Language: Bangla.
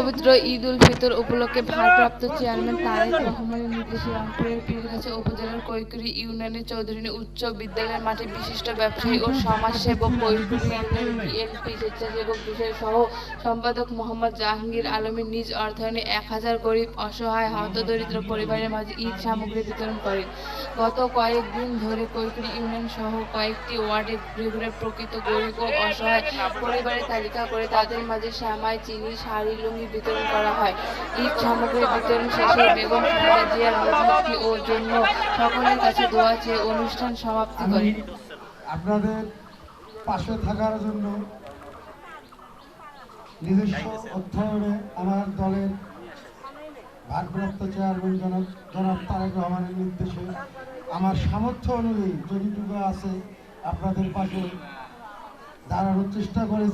পবিত্র ঈদ উল ফিতর উপলক্ষে ভারপ্রাপ্ত চেয়ারম্যান তারেক রহমানের নির্দেশে রংপুরের পীরগাছা উপজেলার কৈকুড়ি ইউনিয়নের চৌধুরানী উচ্চ বিদ্যালয়ের মাঠে বিশিষ্ট ব্যবসায়ী ও সমাজসেবক কৈকুড়ি ইউনিয়ন বিএনপি স্বেচ্ছাসেবক বিষয় সহ সম্পাদক মোহাম্মদ জাহাঙ্গীর আলমের নিজ অর্থায়নে 1000 গরিব অসহায় হতদরিদ্র পরিবারের মাঝে ঈদ সামগ্রী বিতরণ করেন। গত কয়েকদিন ধরে কৈকুড়ি ইউনিয়ন সহ কয়েকটি ওয়ার্ডে ঘুরে ঘুরে প্রকৃত গরিব ও অসহায় পরিবারের তালিকা করে তাদের মাঝে সেমাই, চিনি, শাড়ি, লুঙ্গি বিতরণ করা হয়। ঈদ সামগ্রী বিতরণ শেষে বেগম খালেদা জিয়ার মুক্তি ও জন্য সকলের কাছে দোয়া চেয়ে অনুষ্ঠান সমাপ্তি করে। আপনাদের পাশে থাকার জন্য নিজস্ব অর্থায়নে আমার দলের ভারপ্রাপ্ত চেয়ারম্যান জনাব তারেক রহমানের নির্দেশে আমার সামর্থ্য অনুযায়ী যতটুকু আছে আপনাদের পাশে দাঁড়ানোর চেষ্টা করে।